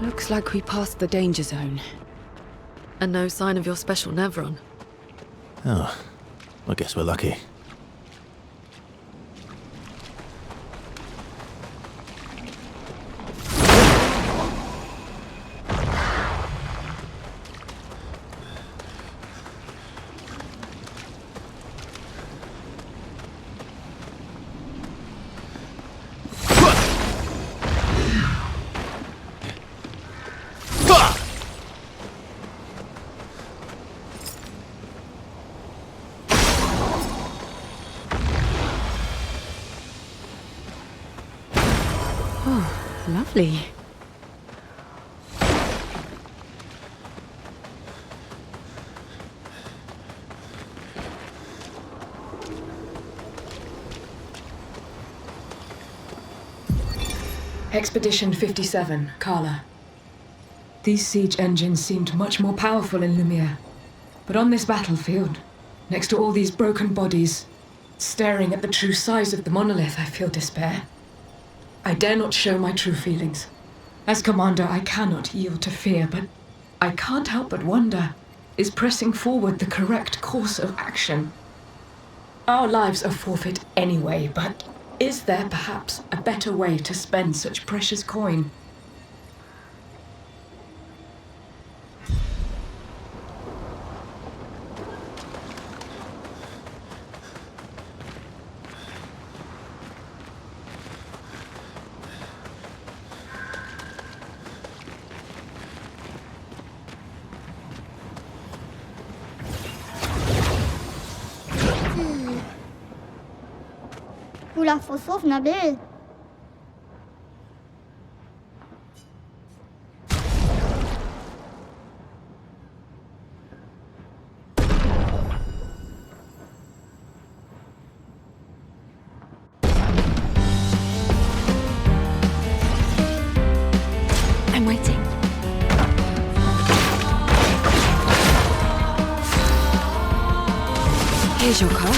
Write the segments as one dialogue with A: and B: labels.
A: Looks like we passed the danger zone.
B: And no sign of your special Nevron.
C: Oh, I guess we're lucky.
A: Lovely.
D: Expedition 57, Carla. These siege engines seemed much more powerful in Lumiere. But on this battlefield, next to all these broken bodies, staring at the true size of the monolith, I feel despair. I dare not show my true feelings. As commander, I cannot yield to fear, but I can't help but wonder, is pressing forward the correct course of action? Our lives are forfeit anyway, but is there perhaps a better way to spend such precious coin?
E: Pula fosów na Belle.
A: I'm waiting. Here's your card.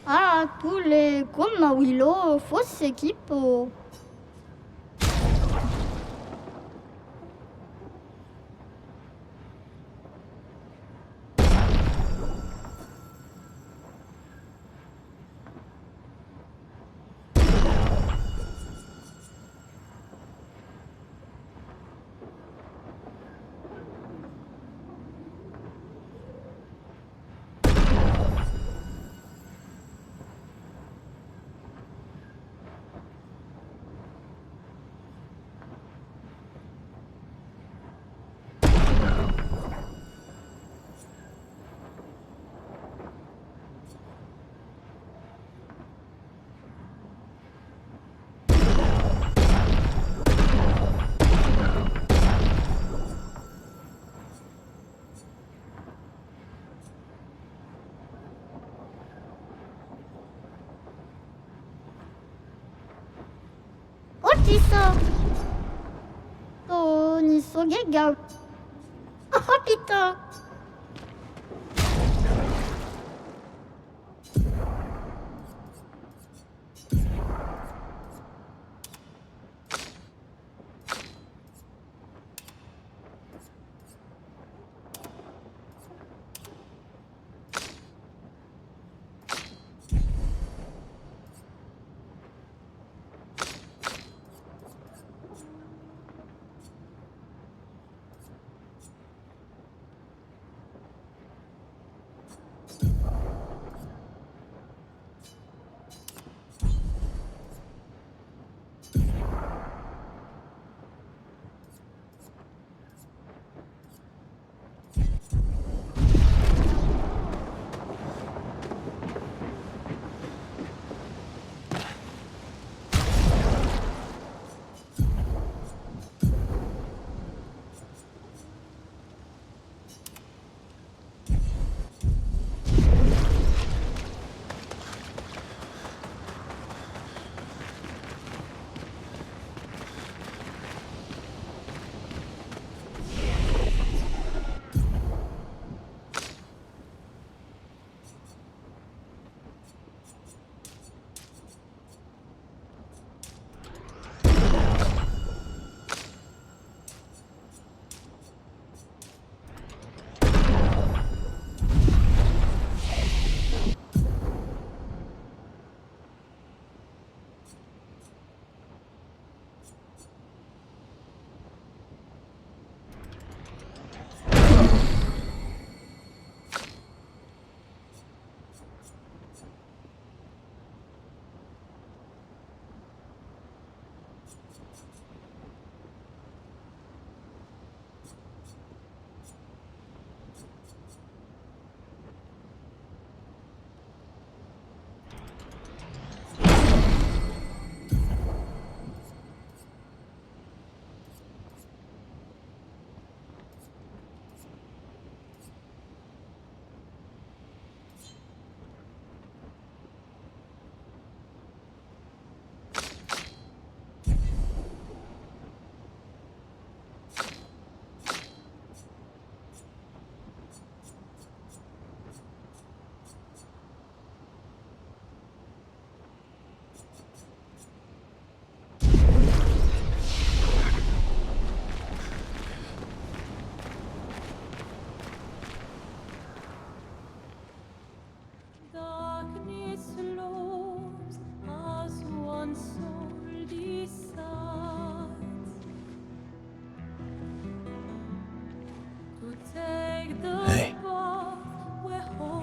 E: Ah, tous les comme Willow, fausse équipe. 있어. 니 속에 가. 피터.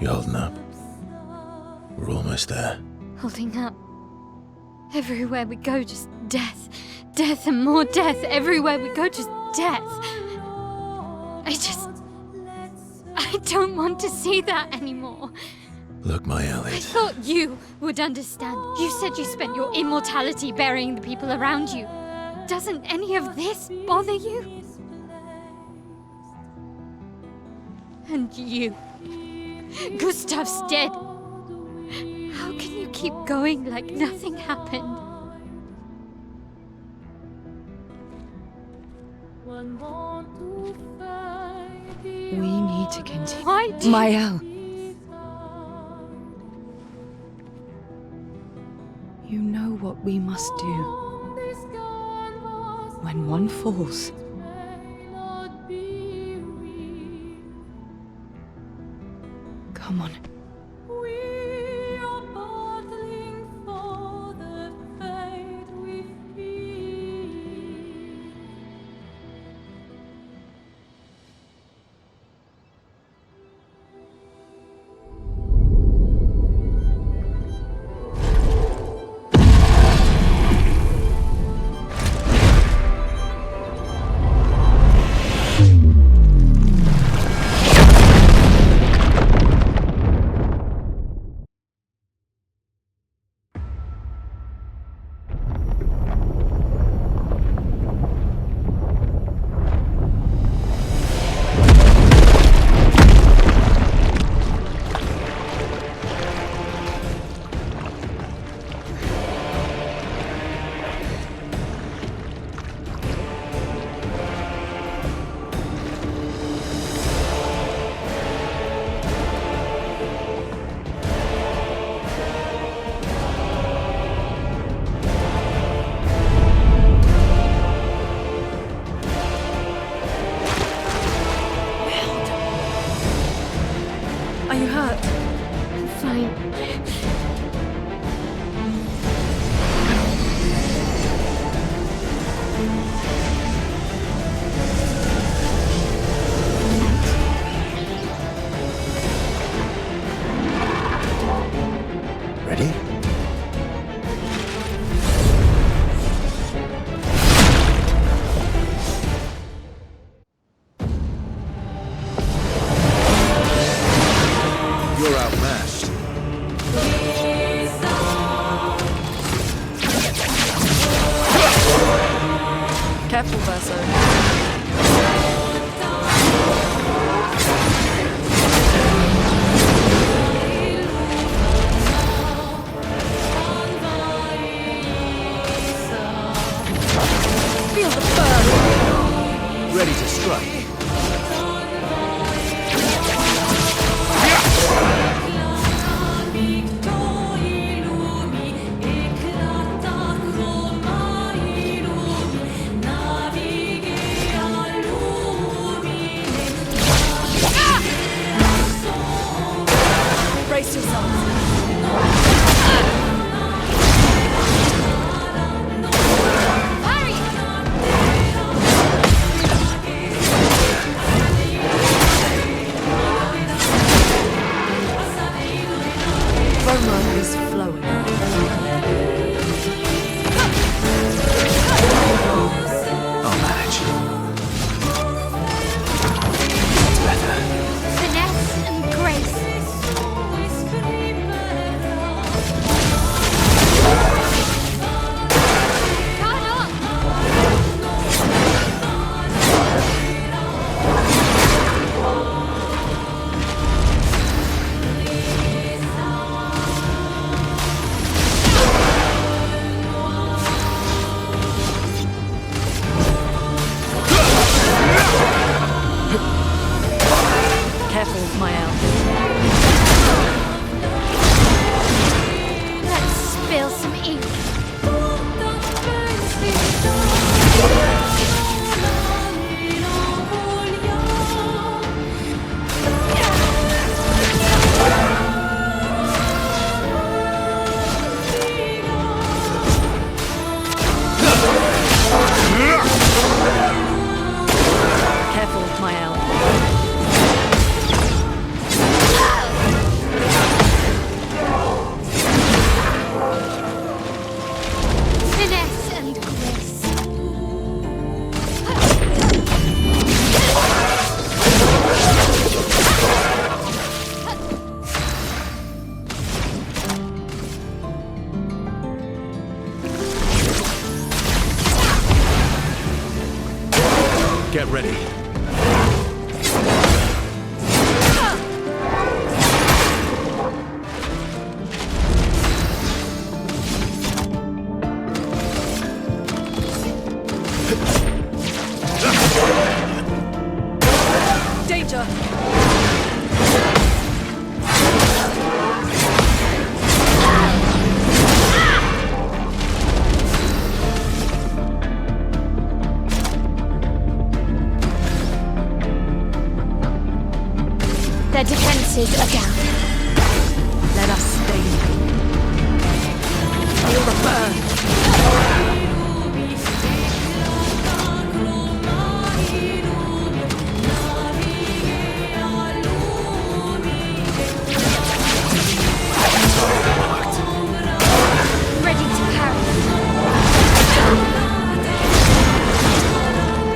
C: You holding up? We're almost there.
F: Holding up. Everywhere we go, just death. Death and more death. Everywhere we go, just death. I don't want to see that anymore.
C: Look, my
F: I
C: Elliot.
F: thought you would understand. You said you spent your immortality burying the people around you. Doesn't any of this bother you? And you. Gustav's dead. How can you keep going like nothing happened?
A: We need to continue.
F: Why do
A: Mael. You know what we must do. When one falls, come on.
B: Careful, Verso. Feel the burn.
G: Ready to strike.
B: Brace yourself. Aroma is flowing.
G: I'll manage. That's better.
F: Finesse and grace. Caught up.
B: Careful, Mael.
F: Let's spill some ink.
B: Careful, Mael.
F: Finesse and grace.
G: Get ready.
B: Danger!
F: Their defenses are down.
B: Let us stay. Feel the burn.
F: Ready to parry.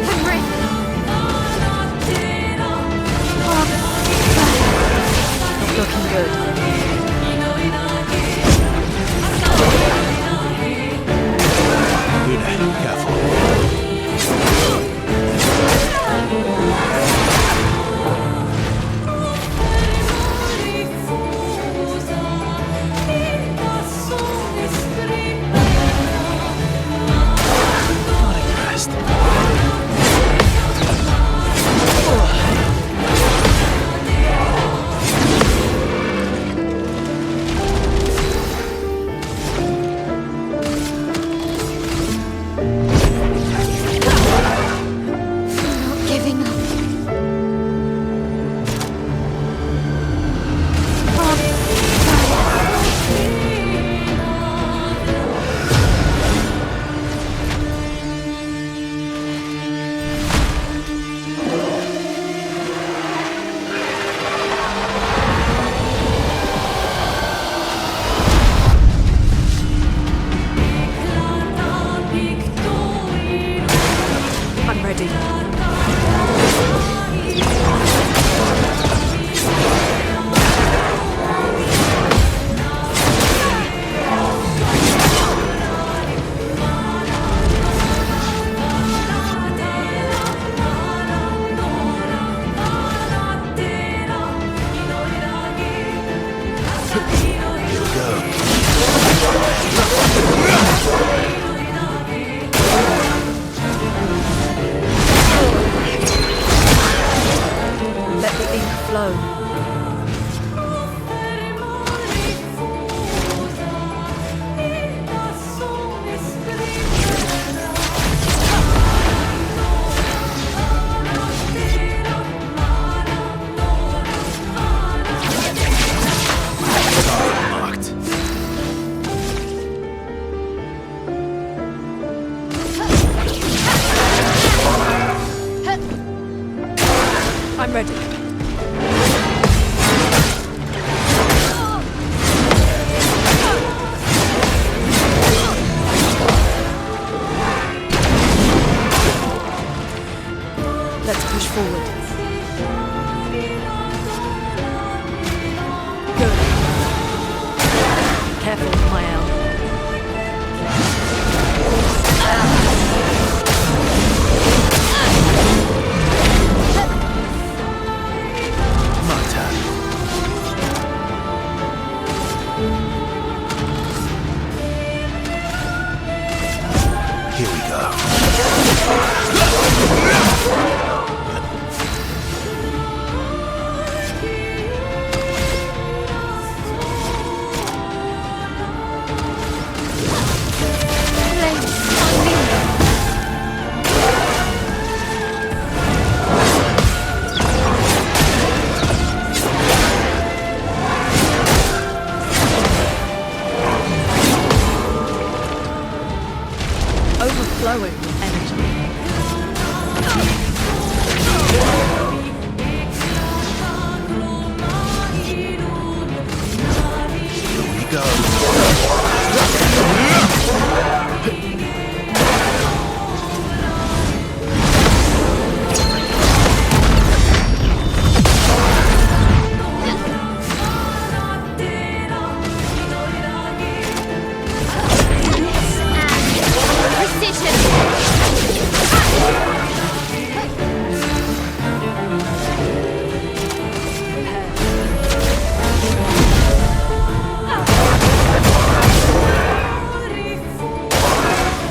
F: I'm ready.
B: Not looking I'm ready. Let's push forward. Good. Careful, my elf.
G: My turn. Here we go.
B: Overflowing with energy.
G: Here we go.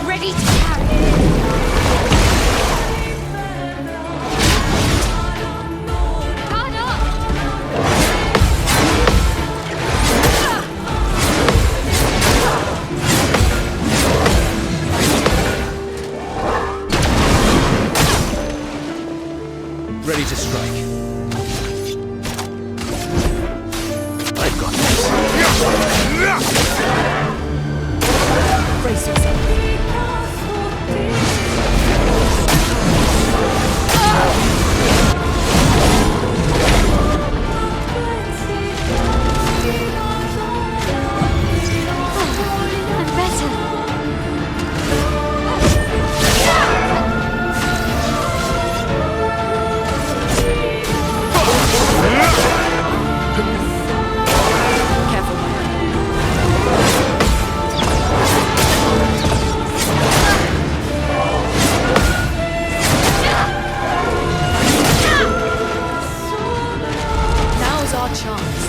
F: Ready to carry. Guard up!
G: Ready to strike. I've got this.
B: Brace yourself.
F: I'm better.
B: Careful, my elf. Now's our chance.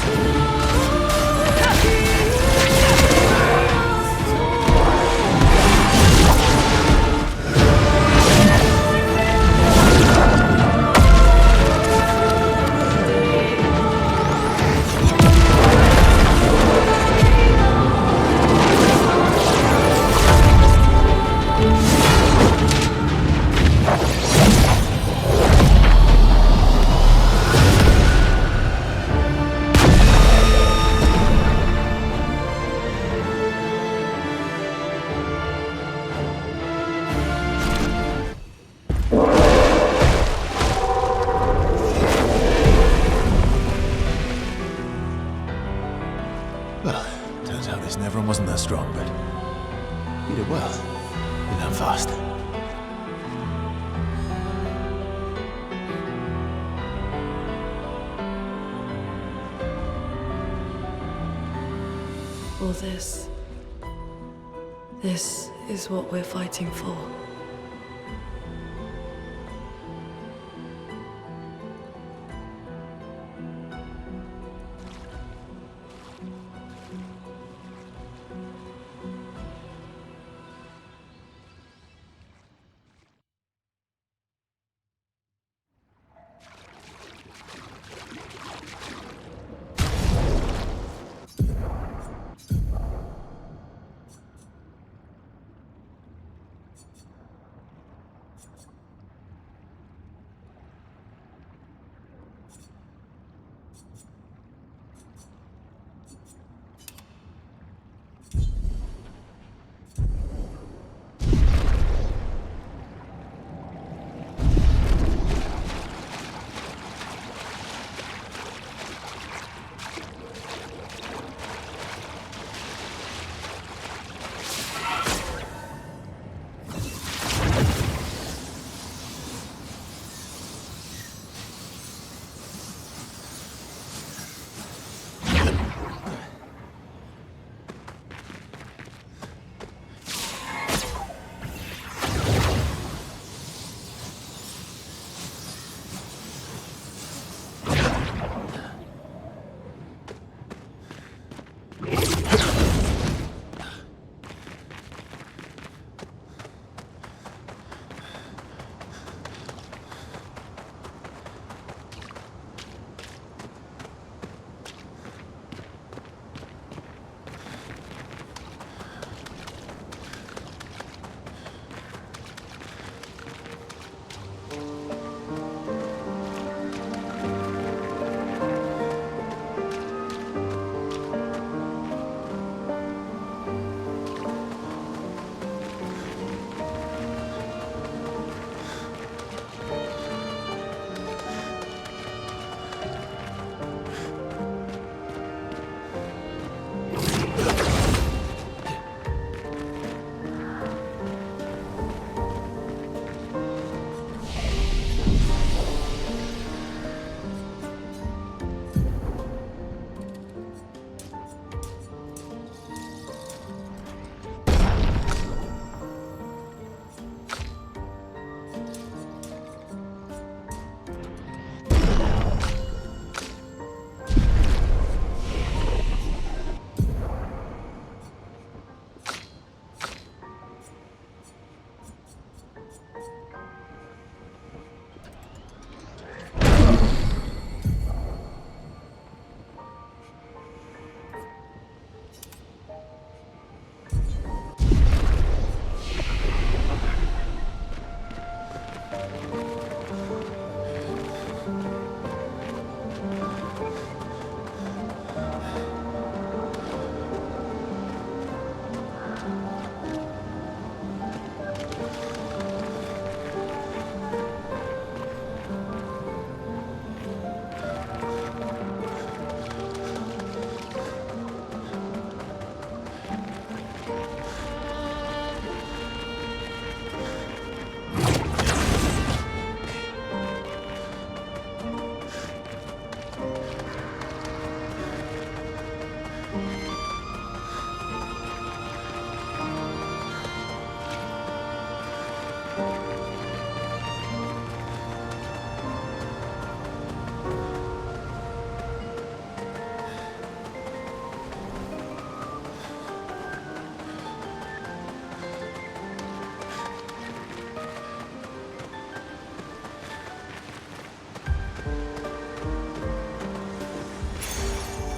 C: Well, turns out this Nevron wasn't that strong, but you did well. You learn fast.
H: All this. This is what we're fighting for.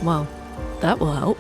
H: Well, that will help.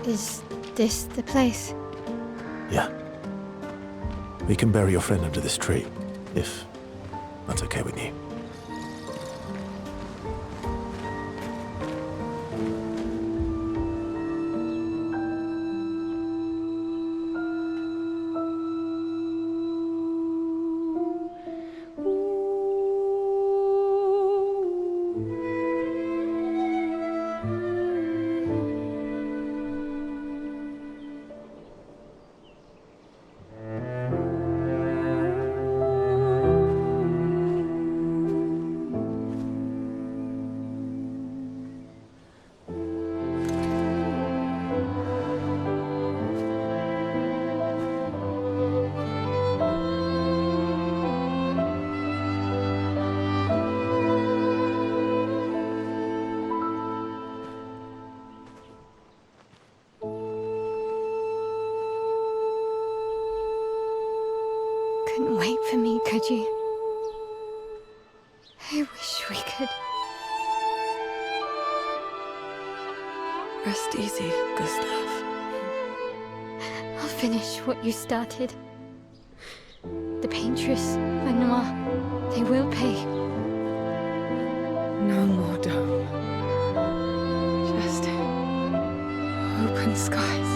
F: Is this the place?
C: Yeah. We can bury your friend under this tree, if that's okay with you.
F: Couldn't wait for me, could you? I wish we could.
H: Rest easy, Gustav.
F: I'll finish what you started. The Peintresse, Renoir, they will pay.
D: No more dome. Just open skies.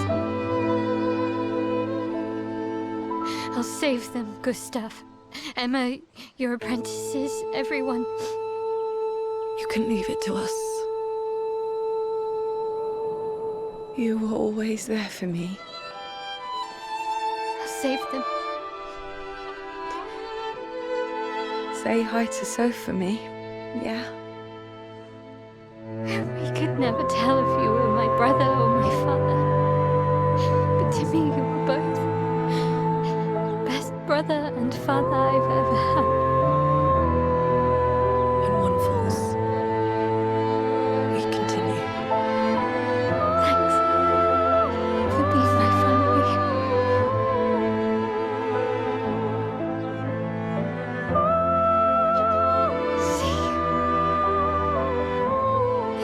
F: I'll save them, Gustav. Emma, your apprentices, everyone.
H: You can leave it to us.
D: You were always there for me.
F: I'll save them.
D: Say hi to Soph for me, yeah?
F: We could never tell if you were my brother or my father. But to me, you were both. Best brother and father I've ever had.
H: And one falls. We continue.
F: Thanks for being my family. See you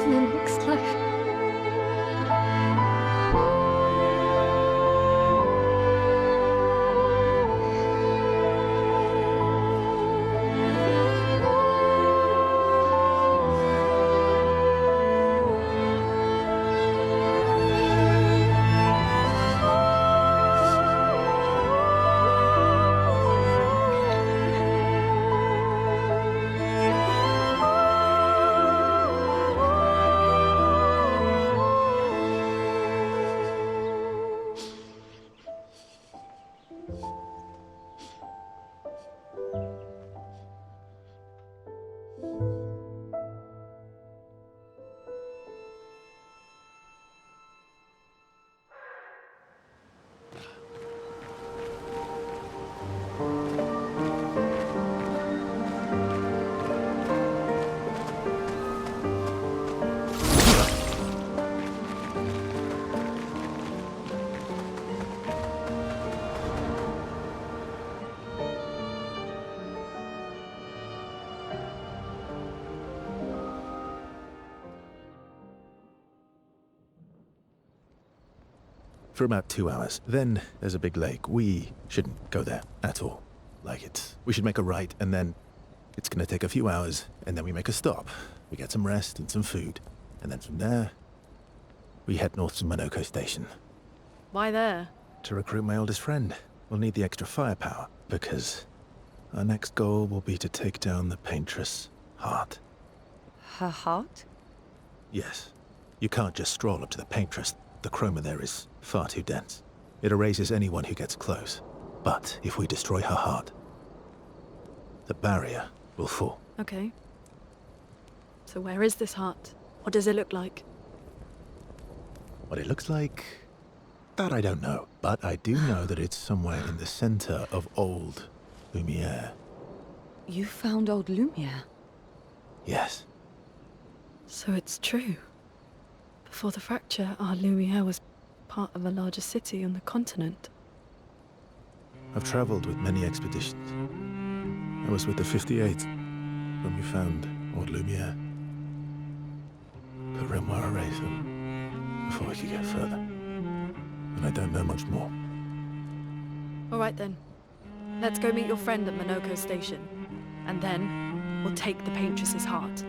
F: in the next life.
C: for about 2 hours. Then there's a big lake. We shouldn't go there at all. We should make a right, and then it's gonna take a few hours, and then we make a stop. We get some rest and some food, and then from there, we head north to Monolito station.
B: Why there?
C: To recruit my oldest friend. We'll need the extra firepower, because our next goal will be to take down the Peintresse heart.
H: Her heart?
C: Yes. You can't just stroll up to the Peintresse. The chroma there is far too dense. It erases anyone who gets close. But if we destroy her heart, the barrier will fall.
B: Okay. So where is this heart? What does it look like?
C: What it looks like, that I don't know. But I do know that it's somewhere in the center of old Lumiere.
A: You found old Lumiere?
C: Yes.
B: So it's true. Before the fracture, our Lumiere was part of a larger city on the continent.
C: I've traveled with many expeditions. I was with the 58th when we found old Lumiere. But Renoir erased them before we could get further. And I don't know much more.
B: All right then. Let's go meet your friend at Monolito station. And then we'll take the Peintress's heart.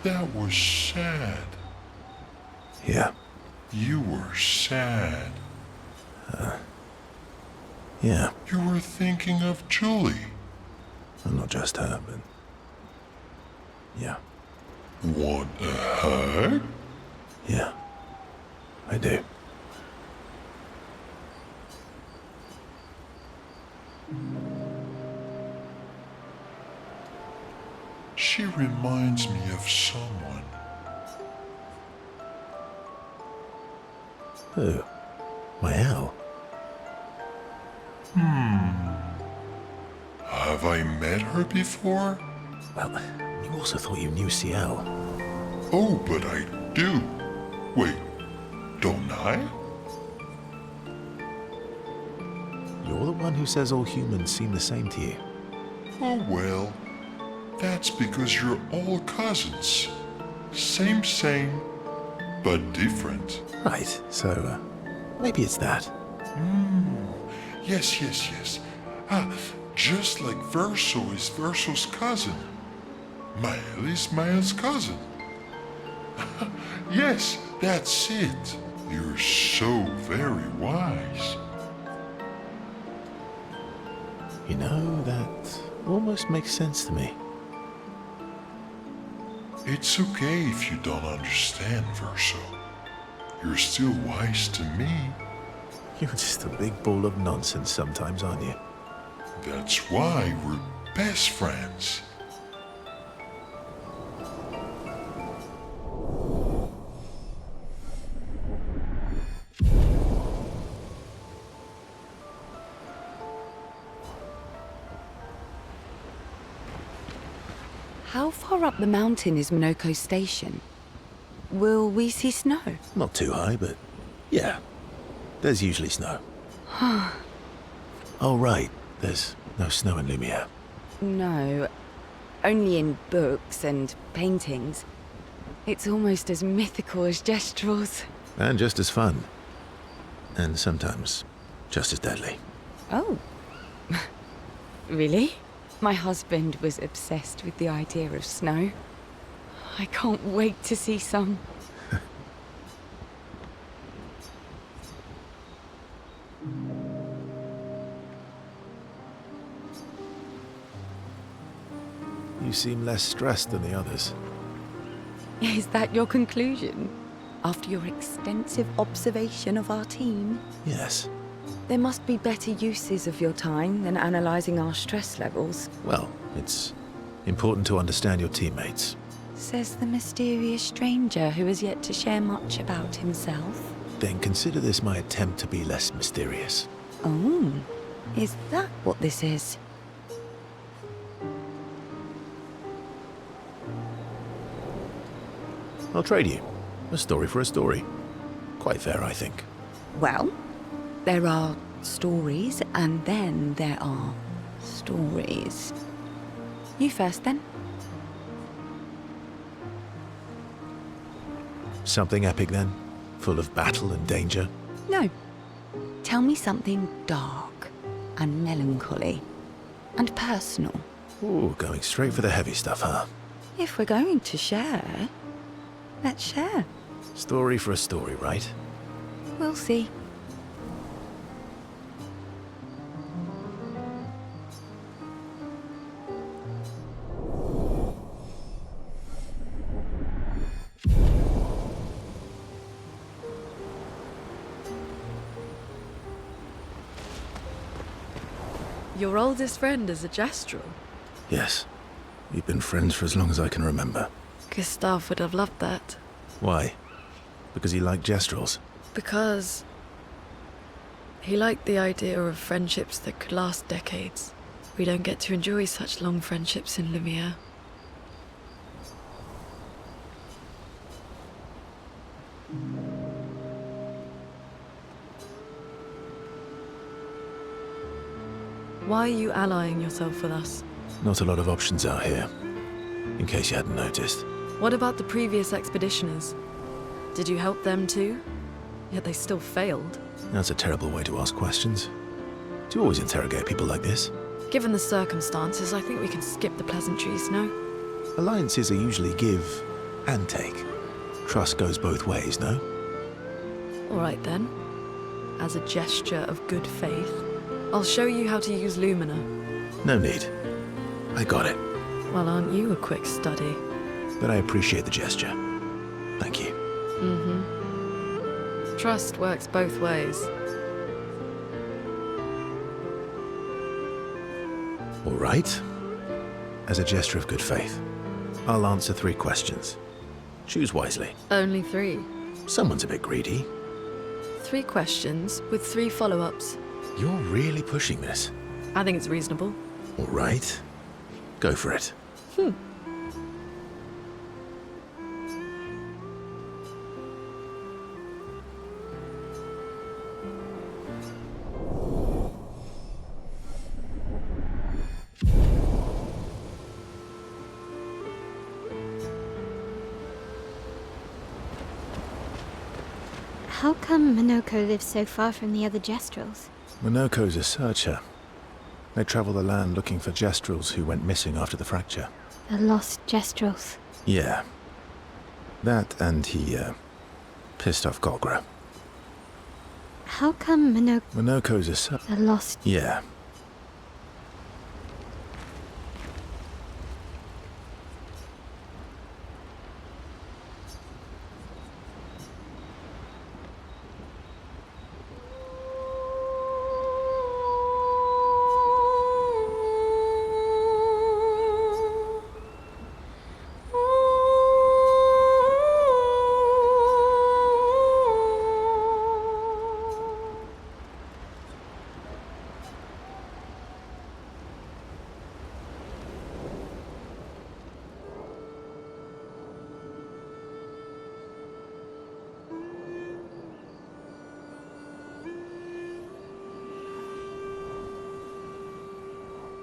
I: That was sad.
C: Yeah.
I: You were sad.
C: Yeah.
I: You were thinking of Julie.
C: And not just her, but... yeah.
I: Want a hug?
C: Yeah. I do.
I: She reminds me of someone.
C: Who? My owl?
I: Have I met her before?
C: Well, you also thought you knew CL.
I: Oh, but I do. Wait, don't I?
C: You're the one who says all humans seem the same to you.
I: Oh well, that's because you're all cousins. Same, but different.
C: Right, so, maybe it's that.
I: Yes. Just like Verso is Verso's cousin. Mael is Mael's cousin. Yes, that's it. You're so very wise.
C: You know, that almost makes sense to me.
I: It's okay if you don't understand, Verso. You're still wise to me.
C: You're just a big ball of nonsense sometimes, aren't you?
I: That's why we're best friends.
A: How far up the mountain is Monolito Station? Will we see snow?
C: Not too high, but yeah. There's usually snow. Oh, right. There's no snow in Lumiere.
A: No, only in books and paintings. It's almost as mythical as Gestrels.
C: And just as fun. And sometimes just as deadly.
A: Oh. Really? My husband was obsessed with the idea of snow. I can't wait to see some.
C: You seem less stressed than the others.
A: Is that your conclusion? After your extensive observation of our team?
C: Yes.
A: There must be better uses of your time than analysing our stress levels.
C: Well, it's important to understand your teammates.
A: Says the mysterious stranger who has yet to share much about himself.
C: Then consider this my attempt to be less mysterious.
A: Oh, is that what this is?
C: I'll trade you. A story for a story. Quite fair, I think.
A: Well, there are stories, and then there are stories. You first, then.
C: Something epic, then? Full of battle and danger?
A: No. Tell me something dark and melancholy and personal.
C: Ooh, going straight for the heavy stuff, huh?
A: If we're going to share, let's share.
C: Story for a story, right?
A: We'll see.
B: Your oldest friend is a Gestrel.
C: Yes. We've been friends for as long as I can remember.
B: Gustav would have loved that.
C: Why? Because he liked Gestrels?
B: Because he liked the idea of friendships that could last decades. We don't get to enjoy such long friendships in Lumiere. Why are you allying yourself with us?
C: Not a lot of options out here, in case you hadn't noticed.
B: What about the previous expeditioners? Did you help them too? Yet they still failed.
C: That's a terrible way to ask questions. Do you always interrogate people like this?
B: Given the circumstances, I think we can skip the pleasantries, no?
C: Alliances are usually give and take. Trust goes both ways, no?
B: All right then. As a gesture of good faith, I'll show you how to use Lumina.
C: No need. I got it.
B: Well, aren't you a quick study?
C: But I appreciate the gesture. Thank you.
B: Mm-hmm. Trust works both ways.
C: All right. As a gesture of good faith, I'll answer 3 questions. Choose wisely.
B: Only 3.
C: Someone's a bit greedy.
B: 3 questions with 3 follow-ups.
C: You're really pushing this.
B: I think it's reasonable.
C: All right. Go for it.
F: How come Monolito lives so far from the other Gestrels?
C: Monoko's a searcher. They travel the land looking for Gestrels who went missing after the fracture.
F: The lost Gestrels.
C: Yeah. That and he, pissed off ᴘᴜᴇᴜ.
F: How come
C: Monoko's a
F: the lost...
C: Yeah.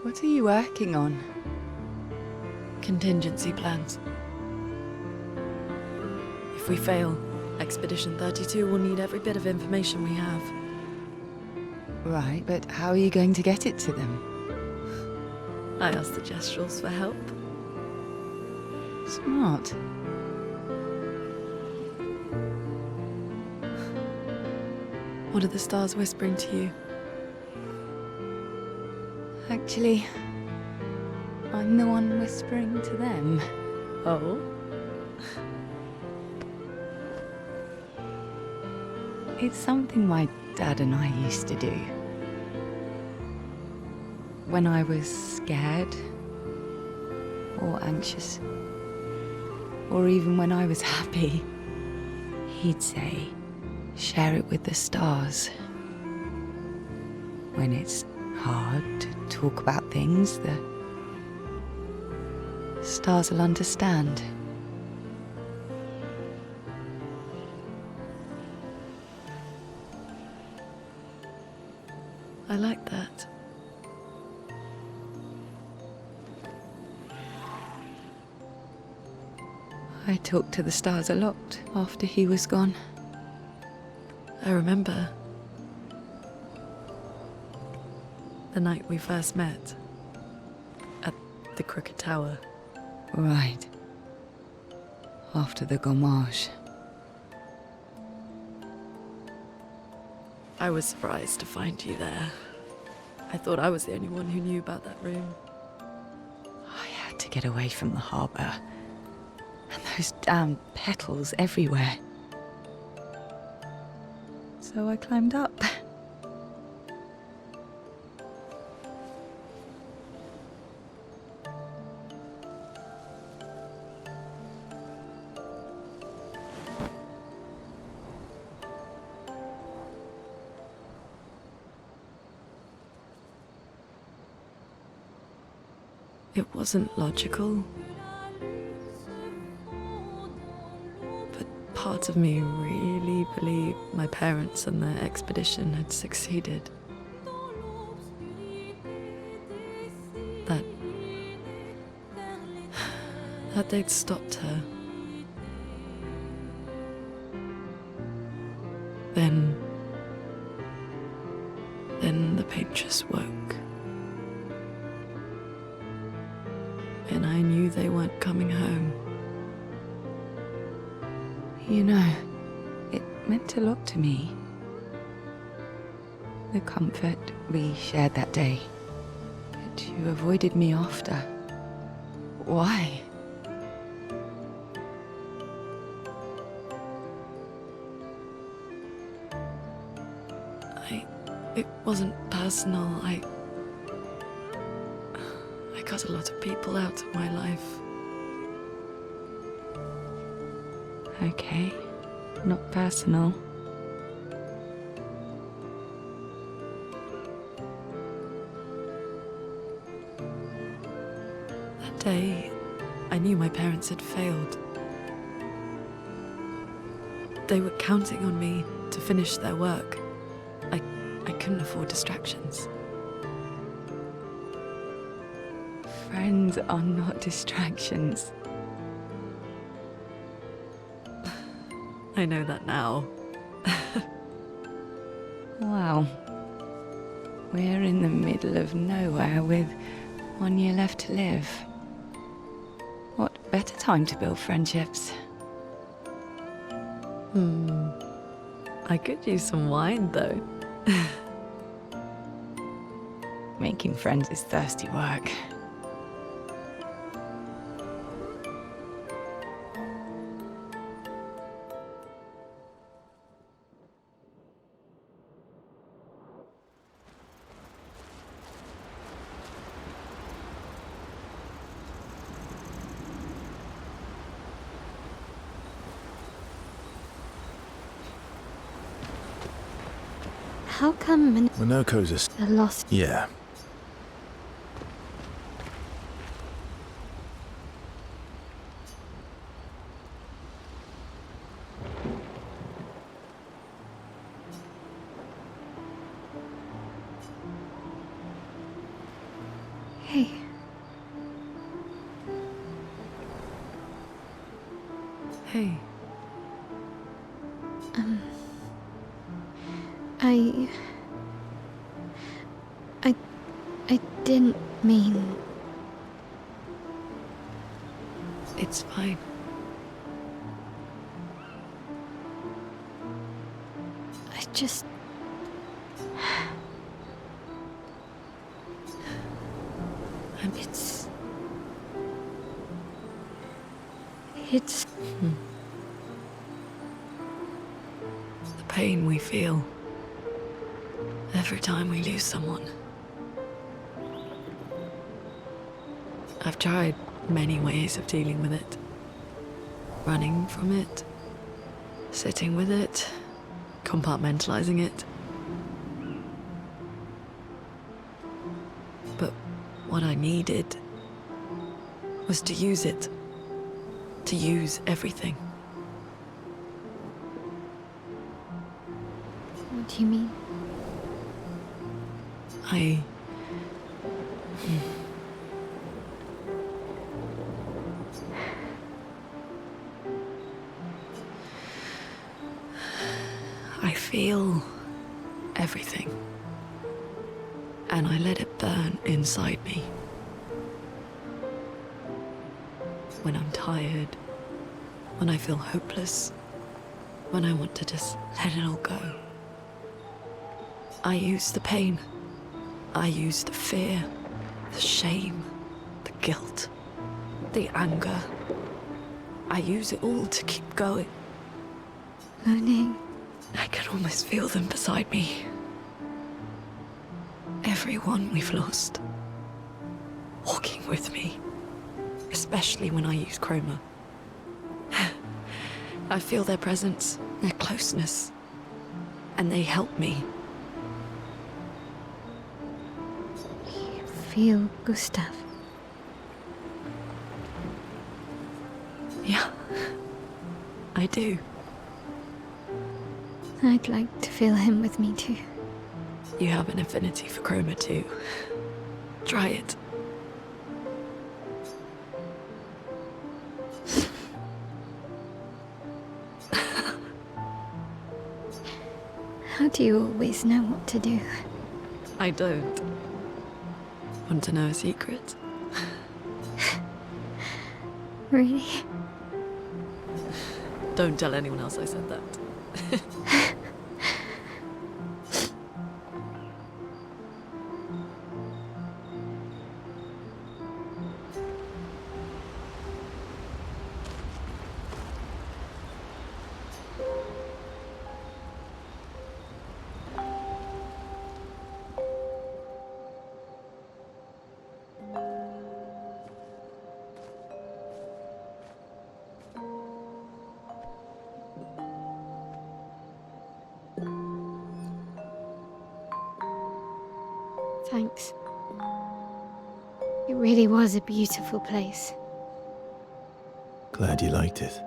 A: What are you working on?
B: Contingency plans. If we fail, Expedition 32 will need every bit of information we have.
A: Right, but how are you going to get it to them?
B: I asked the Gestrals for help.
A: Smart.
B: What are the stars whispering to you?
A: Actually, I'm the one whispering to them.
B: Oh?
A: It's something my dad and I used to do. When I was scared, or anxious, or even when I was happy, he'd say, share it with the stars. When it's hard to talk about things, the stars will understand.
B: I like that.
A: I talked to the stars a lot after he was gone.
B: I remember the night we first met at the Crooked Tower.
A: Right. After the gommage.
B: I was surprised to find you there. I thought I was the only one who knew about that room.
A: I had to get away from the harbour. And those damn petals everywhere. So I climbed up.
B: It wasn't logical. But part of me really believed my parents and their expedition had succeeded. That they'd stopped her. Then the Peintresse woke. And I knew they weren't coming home.
A: You know, it meant a lot to me. The comfort we shared that day. But you avoided me after. Why?
B: It wasn't personal. I cut a lot of people out of my life.
A: Okay, not personal.
B: That day, I knew my parents had failed. They were counting on me to finish their work. I couldn't afford distractions.
A: Friends are not distractions.
B: I know that now.
A: Wow. We're in the middle of nowhere with 1 year left to live. What better time to build friendships?
B: I could use some wine, though.
A: Making friends is thirsty work.
F: How come
C: Monaco's
F: are lost?
C: Yeah.
F: Hey.
B: Hey.
F: I didn't mean...
B: It's fine.
F: I just... It's...
B: The pain we feel every time we lose someone. I've tried many ways of dealing with it. Running from it, sitting with it, compartmentalizing it. But what I needed was to use it. To use everything.
F: What do you mean?
B: I feel everything. And I let it burn inside me. When I'm tired, when I feel hopeless, when I want to just let it all go. I use the pain. I use the fear, the shame, the guilt, the anger. I use it all to keep going.
F: Moaning.
B: I can almost feel them beside me. Everyone we've lost. Walking with me. Especially when I use chroma. I feel their presence, their closeness. And they help me.
F: You feel Gustav?
B: Yeah, I do.
F: I'd like to feel him with me too.
B: You have an affinity for chroma too. Try it.
F: How do you always know what to do?
B: I don't. Want to know a secret?
F: Really?
B: Don't tell anyone else I said that.
F: Thanks. It really was a beautiful place.
C: Glad you liked it.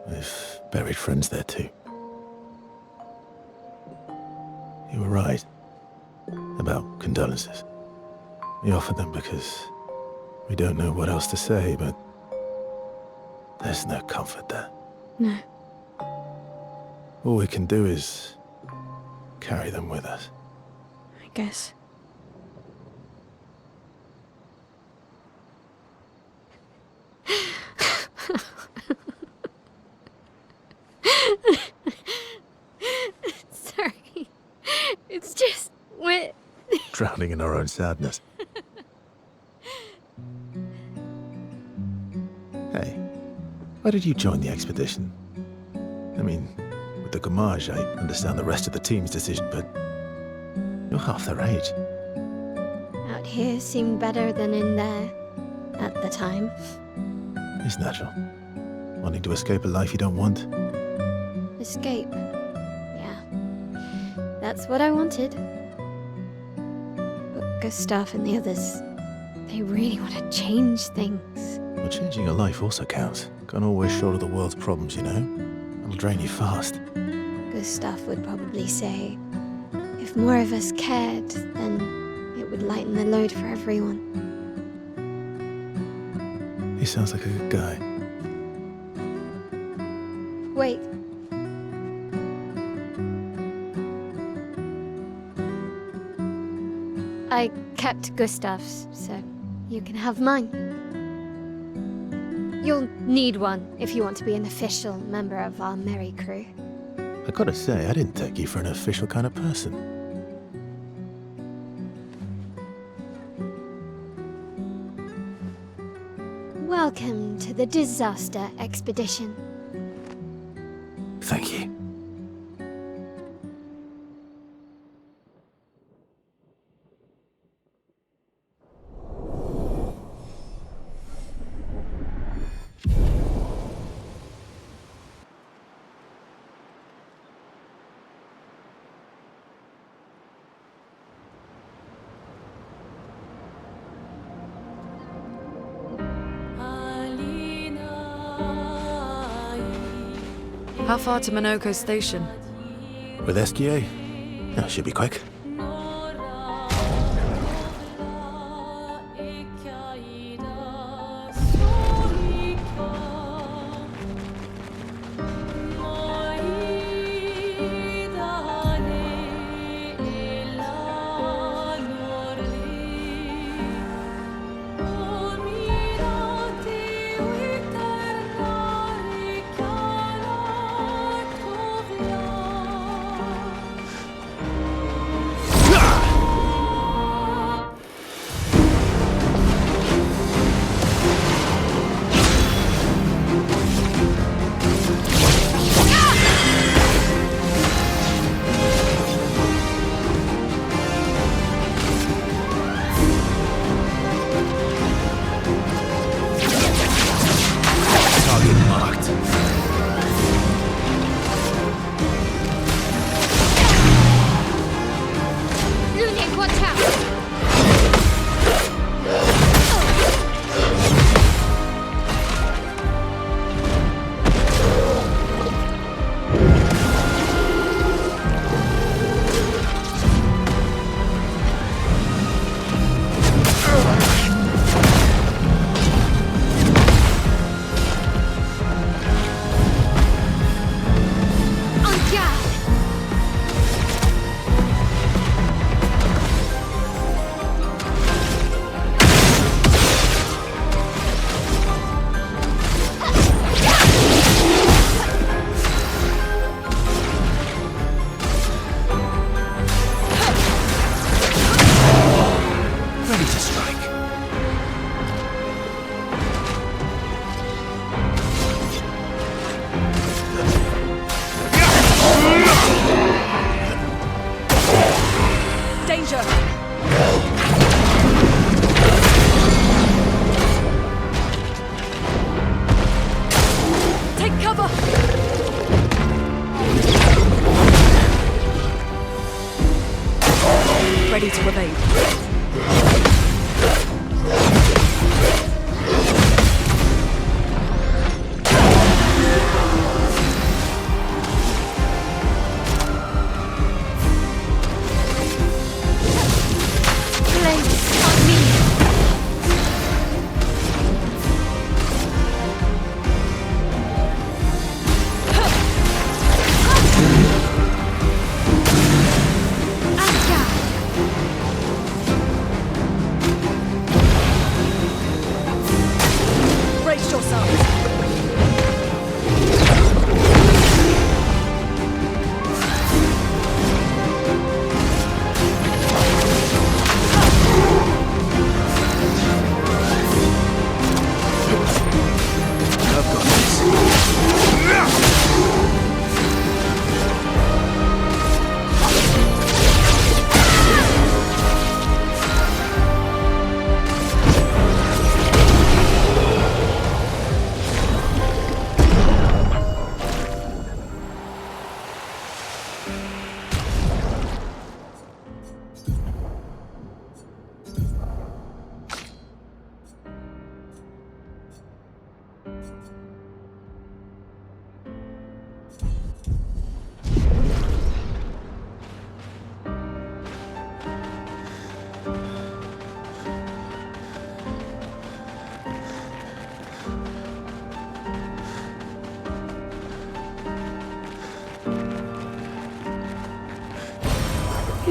C: We've buried friends there too. You were right about condolences. We offered them because we don't know what else to say, but there's no comfort there.
F: No.
C: All we can do is carry them with us.
F: I guess. Sorry. It's just wet.
C: Drowning in our own sadness. Hey, why did you join the expedition? I mean, with the Gommage, I understand the rest of the team's decision, but you're half their age.
F: Out here seemed better than in there at the time.
C: It's natural. Wanting to escape a life you don't want.
F: Escape. Yeah. That's what I wanted. But Gustav and the others, they really want to change things.
C: Well, changing your life also counts. Can't always shoulder the world's problems, you know? It'll drain you fast.
F: Gustav would probably say, if more of us cared, then it would lighten lighten the load for everyone.
C: He sounds like a good guy.
F: Wait. I kept Gustav's, so you can have mine. You'll need one if you want to be an official member of our merry crew.
C: I gotta say, I didn't take you for an official kind of person.
F: Welcome to the disaster expedition.
C: Thank you.
B: How far to Monoko station?
C: With SGA? That should be quick.
B: Ready to evade.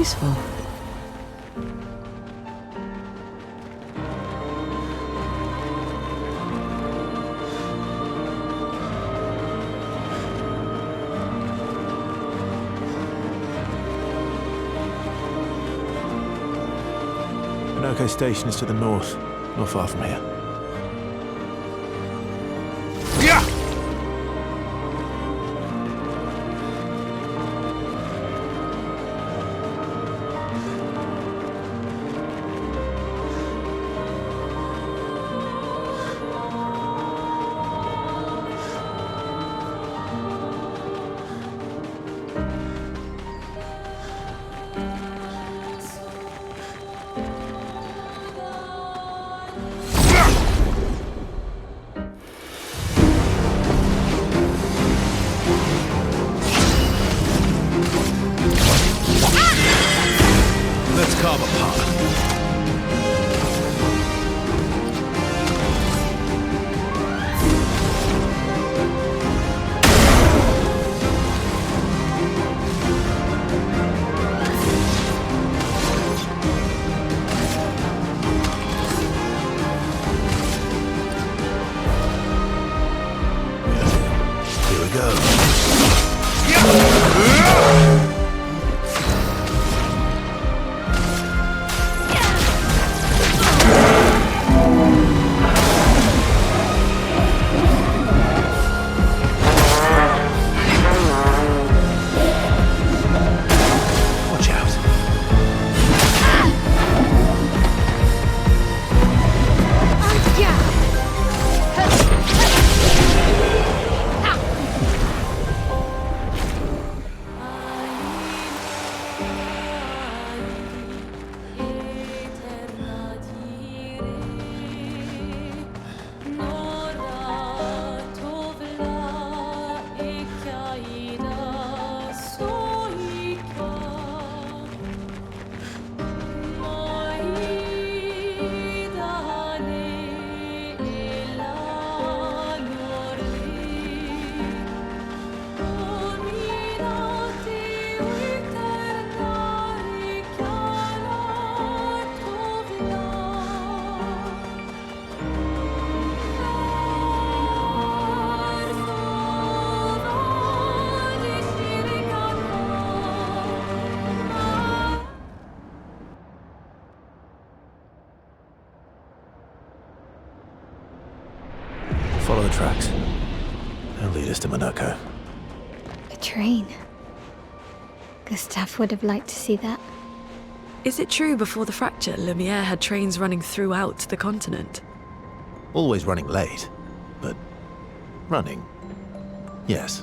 A: useful.
C: ᴘᴜᴇᴅᴜ station is to the north, not far from here.
G: Let's carve apart. Here we go. Watch out. Follow the tracks. They'll lead us to Monolito.
F: A train. Gustav would have liked to see that.
B: Is it true before the fracture, Lumiere had trains running throughout the continent?
C: Always running late, but running, yes.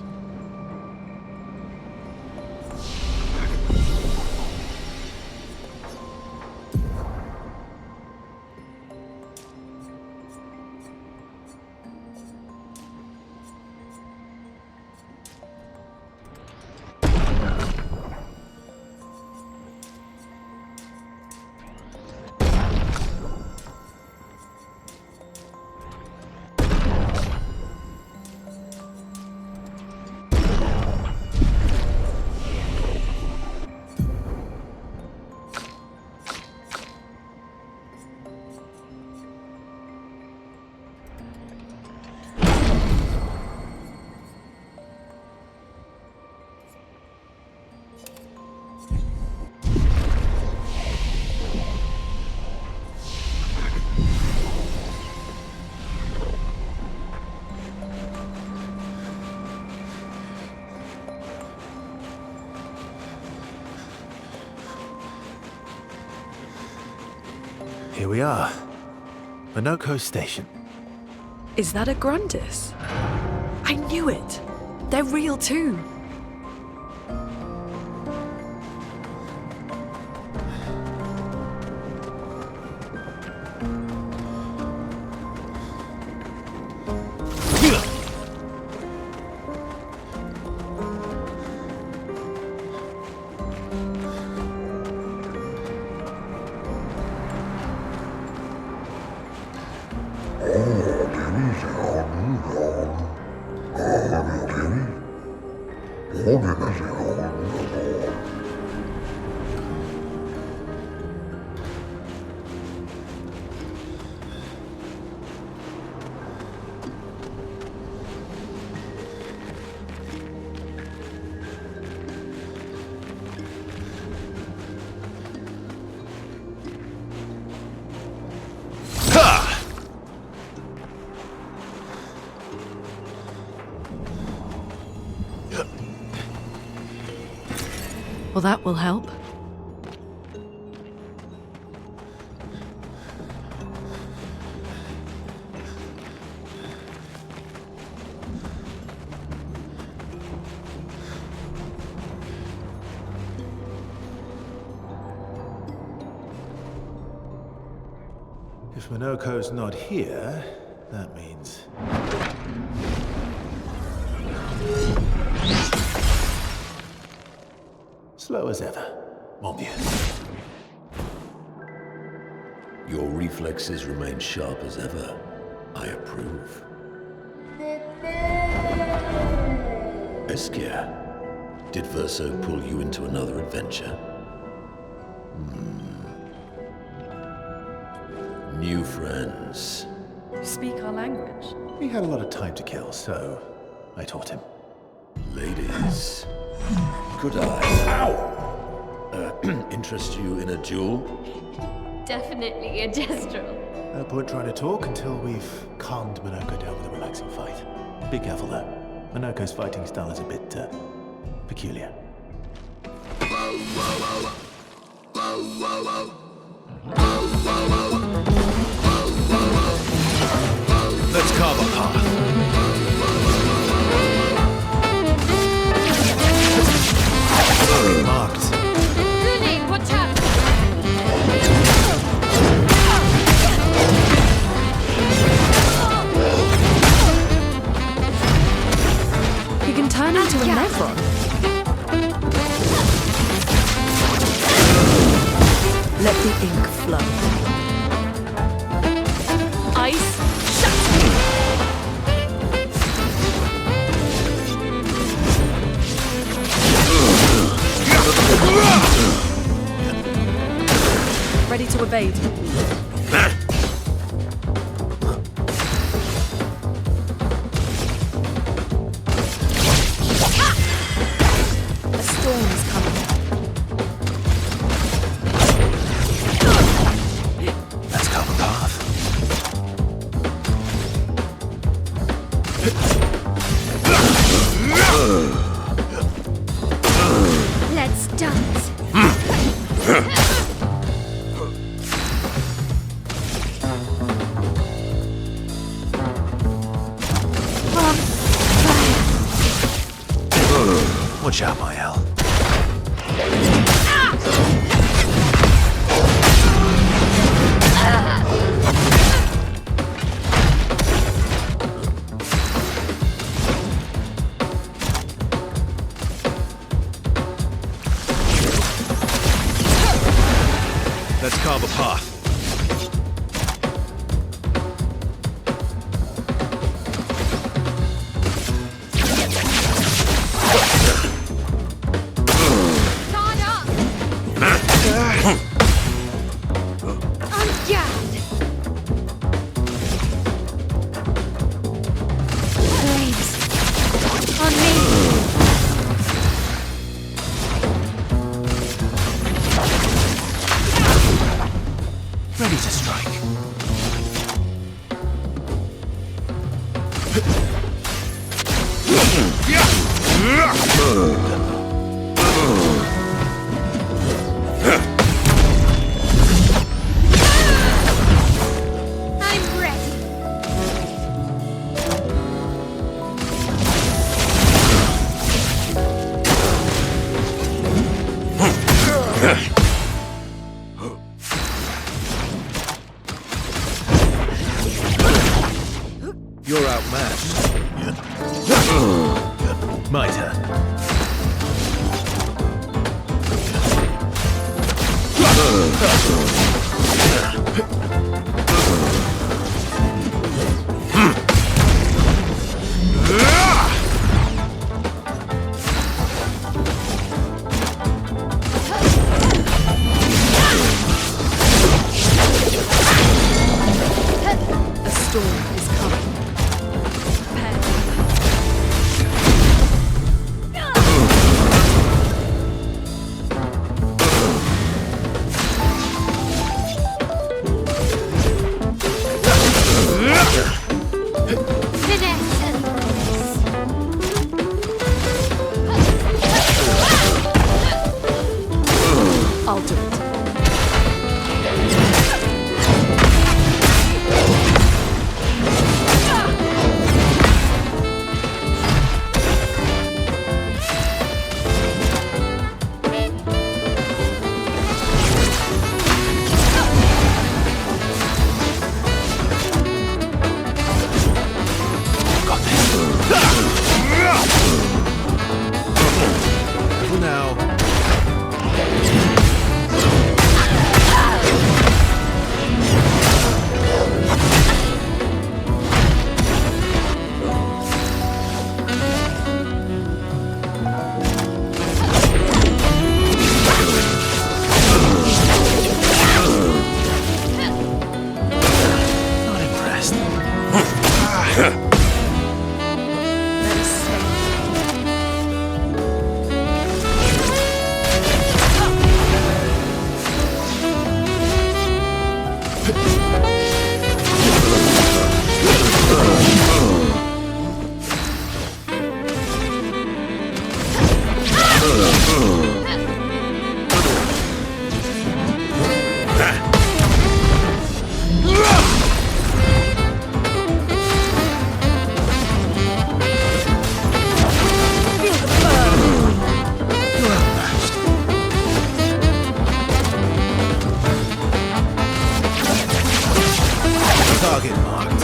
C: Here we are. Monolito Station.
B: Is that a Grundis? I knew it! They're real too! Well, that will help.
C: If Minoko's not here, that means... slow as ever, mon vieux.
G: Your reflexes remain sharp as ever. I approve. Obscur, did Verso pull you into another adventure? New friends.
B: You speak our language?
C: He had a lot of time to kill, so I taught him.
G: Ladies, could I interest you in a duel?
F: Definitely a gestural.
C: No point trying to talk until we've calmed Minoko down with a relaxing fight. Be careful though. Minoko's fighting style is a bit peculiar.
G: Let's carve a path.
C: Marked.
F: Really, watch out!
B: You can turn into a mejor. Let the ink flow. Ice, shut! Ready to evade. A storm is coming.
C: Let's carve a path.
F: Let's dance.
C: Watch out, my L.
G: Let's carve a path.
C: Ready to strike.
F: I'm ready.
C: You're outmatched. My turn.
B: A storm is coming. Prepare.
C: Target marked.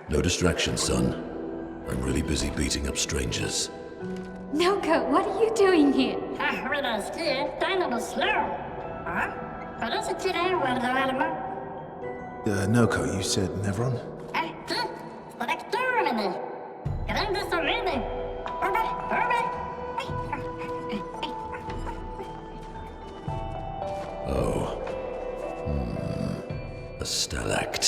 G: No distraction, son. I'm really busy beating up strangers.
F: ᴘᴜᴇ, what are you doing here?
C: Noko, you said Nevron?
G: Oh. A stalact.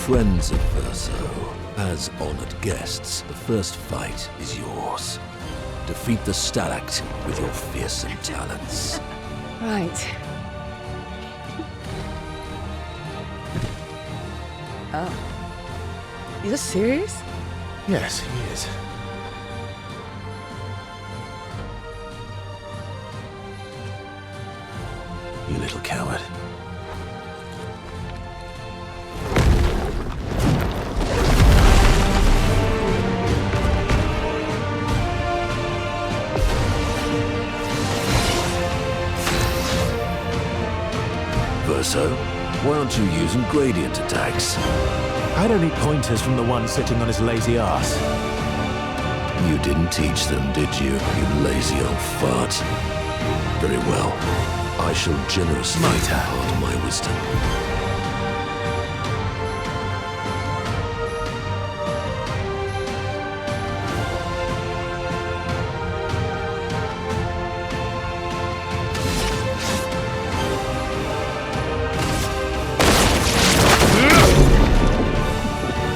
G: Friends of Verso, as honored guests, the first fight is yours. Defeat the stalact with your fearsome talents.
A: Right. Oh. You're serious?
C: Yes, he is. You little coward.
G: Verso, why aren't you using gradient attacks?
C: I don't need pointers from the one sitting on his lazy ass.
G: You didn't teach them, did you, you lazy old fart? Very well. I shall generously impart my wisdom.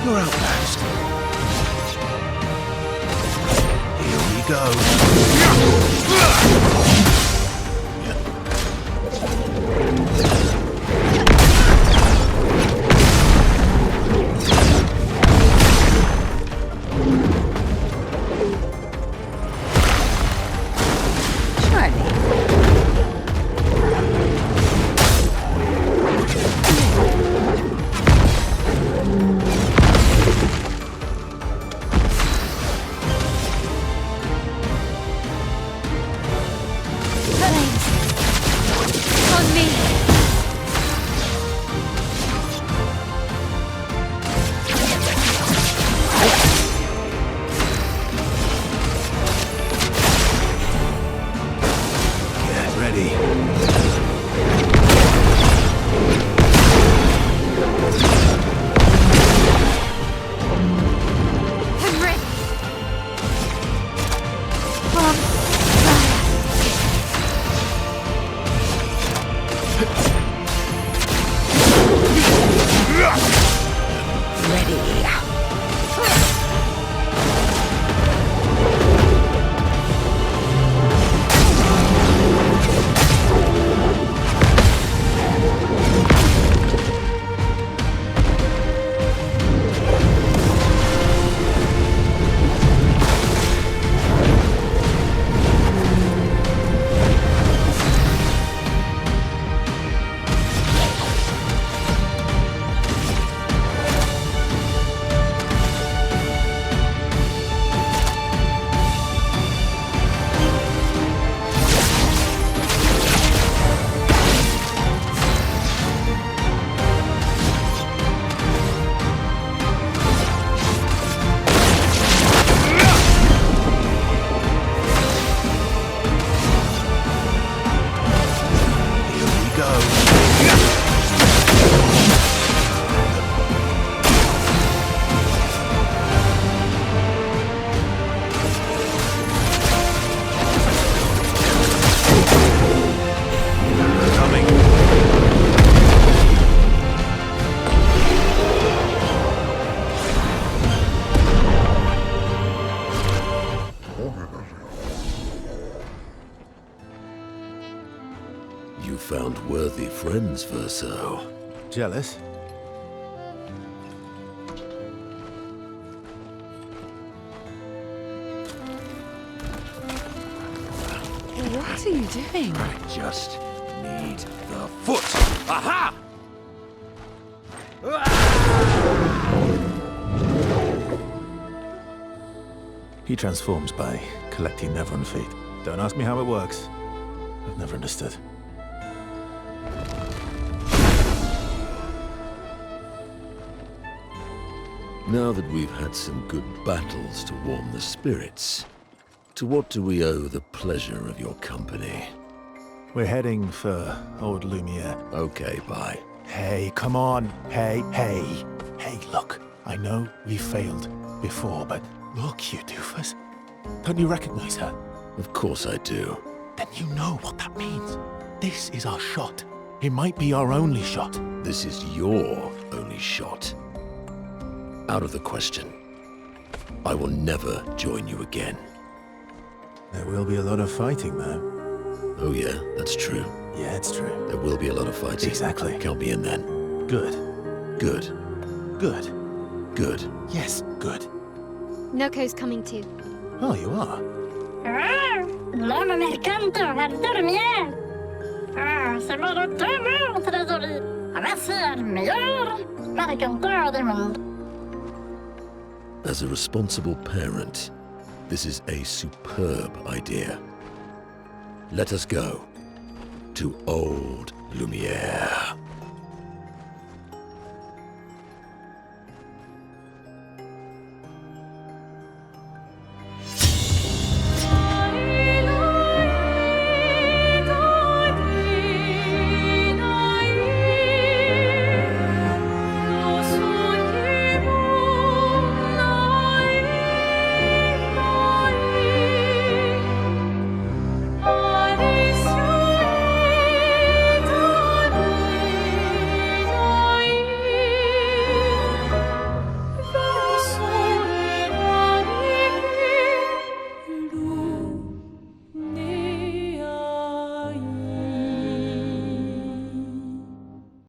C: You're outmatched. Here we go.
G: worthy friends, Verso.
C: Jealous?
A: What are you doing?
G: I just need the foot. Aha!
C: He transforms by collecting Nevron feet. Don't ask me how it works. I've never understood.
G: Now that we've had some good battles to warm the spirits, to what do we owe the pleasure of your company?
C: We're heading for old Lumiere.
G: Okay, bye.
C: Hey, come on. Hey. Hey, look. I know we failed before, but look, you doofus. Don't you recognize her?
G: Of course I do.
C: Then you know what that means. This is our shot. It might be our only shot.
G: This is your only shot. Out of the question. I will never join you again.
C: There will be a lot of fighting, though.
G: Oh yeah, that's true.
C: Yeah, it's true.
G: There will be a lot of fighting.
C: Exactly.
G: Count me in then.
C: Good.
G: Good.
C: Good.
G: Good.
C: Yes, good.
F: Noko's coming too.
C: Oh, you are?
J: L'homme mercanto va dormir. C'est mon retour, trésorier. Voici le meilleur mercanteur du monde.
G: As a responsible parent, this is a superb idea. Let us go to old Lumiere.